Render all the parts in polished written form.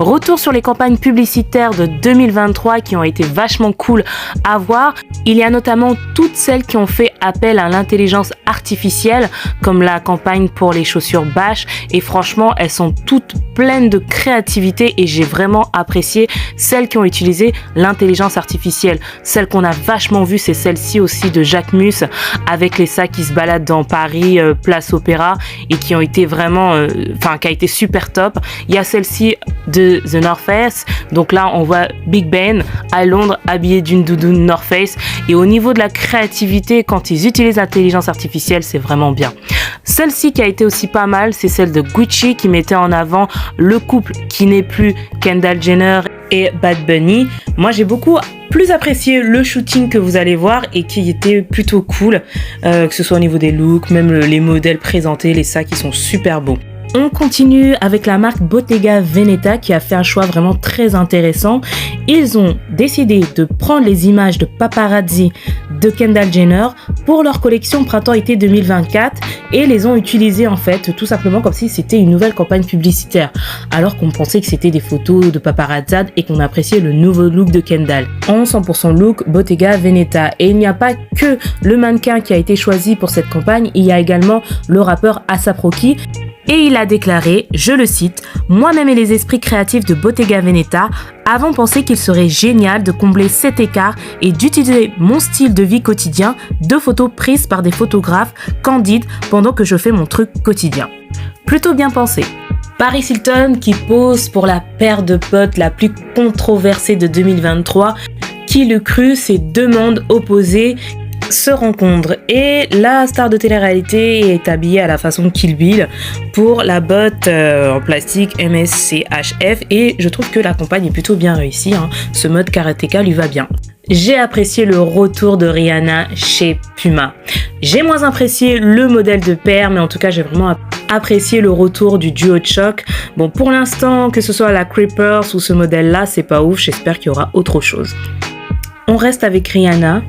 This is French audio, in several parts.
Retour sur les campagnes publicitaires de 2023 qui ont été vachement cool à voir. Il y a notamment toutes celles qui ont fait appel à l'intelligence artificielle, comme la campagne pour les chaussures Bash. Et franchement, elles sont toutes pleines de créativité et j'ai vraiment apprécié celles qui ont utilisé l'intelligence artificielle. Celle qu'on a vachement vue, c'est celle-ci aussi de Jacquemus avec les sacs qui se baladent dans Paris, place Opéra, et qui ont été vraiment, qui a été super top. Il y a celle-ci de The North Face. Donc là, on voit Big Ben à Londres habillé d'une doudoune North Face. Et au niveau de la créativité, quand ils utilisent l'intelligence artificielle, c'est vraiment bien. Celle-ci qui a été aussi pas mal, c'est celle de Gucci qui mettait en avant le couple qui n'est plus Kendall Jenner et Bad Bunny. Moi, j'ai beaucoup plus apprécié le shooting que vous allez voir et qui était plutôt cool, que ce soit au niveau des looks, même les modèles présentés, les sacs qui sont super beaux. On continue avec la marque Bottega Veneta qui a fait un choix vraiment très intéressant. Ils ont décidé de prendre les images de paparazzi de Kendall Jenner pour leur collection printemps-été 2024 et les ont utilisées en fait tout simplement comme si c'était une nouvelle campagne publicitaire alors qu'on pensait que c'était des photos de paparazzade et qu'on appréciait le nouveau look de Kendall. En 100% look Bottega Veneta. Et il n'y a pas que le mannequin qui a été choisi pour cette campagne, il y a également le rappeur A$AP Rocky. Et il a déclaré, je le cite, « Moi-même et les esprits créatifs de Bottega Veneta avons pensé qu'il serait génial de combler cet écart et d'utiliser mon style de vie quotidien de photos prises par des photographes candides pendant que je fais mon truc quotidien. » Plutôt bien pensé. Paris Hilton qui pose pour la paire de potes la plus controversée de 2023. Qui l'eût cru, ces deux mondes opposés se rencontrent et la star de télé-réalité est habillée à la façon Kill Bill pour la botte en plastique MSCHF et je trouve que la campagne est plutôt bien réussie, hein. Ce mode karatéka lui va bien. J'ai apprécié le retour de Rihanna chez Puma. J'ai moins apprécié le modèle de paire, mais en tout cas j'ai vraiment apprécié le retour du duo de choc. Bon, pour l'instant, que ce soit la Creepers ou ce modèle-là, c'est pas ouf, j'espère qu'il y aura autre chose. On reste avec Rihanna,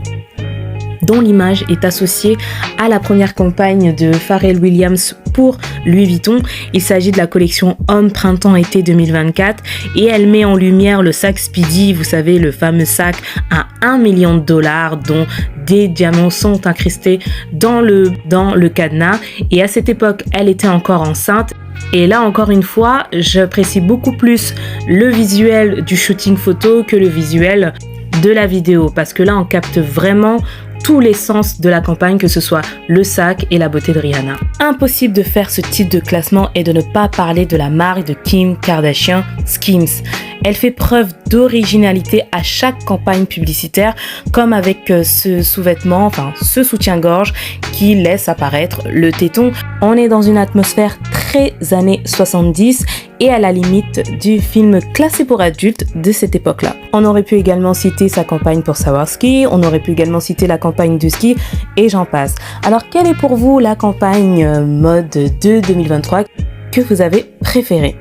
dont l'image est associée à la première campagne de Pharrell Williams pour Louis Vuitton. Il s'agit de la collection Homme Printemps-Été 2024 et elle met en lumière le sac Speedy, vous savez, le fameux sac à $1 million dont des diamants sont incrustés dans le cadenas. Et à cette époque, elle était encore enceinte. Et là, encore une fois, j'apprécie beaucoup plus le visuel du shooting photo que le visuel de la vidéo parce que là, on capte vraiment tous les sens de la campagne, que ce soit le sac et la beauté de Rihanna. Impossible de faire ce type de classement et de ne pas parler de la marque de Kim Kardashian, Skims. Elle fait preuve d'originalité à chaque campagne publicitaire, comme avec ce sous-vêtement, ce soutien-gorge qui laisse apparaître le téton. On est dans une atmosphère très années 70 et à la limite du film classé pour adultes de cette époque-là. On aurait pu également citer sa campagne pour Swarovski, on aurait pu également citer la campagne du ski et j'en passe. Alors, quelle est pour vous la campagne mode de 2023 que vous avez préférée ?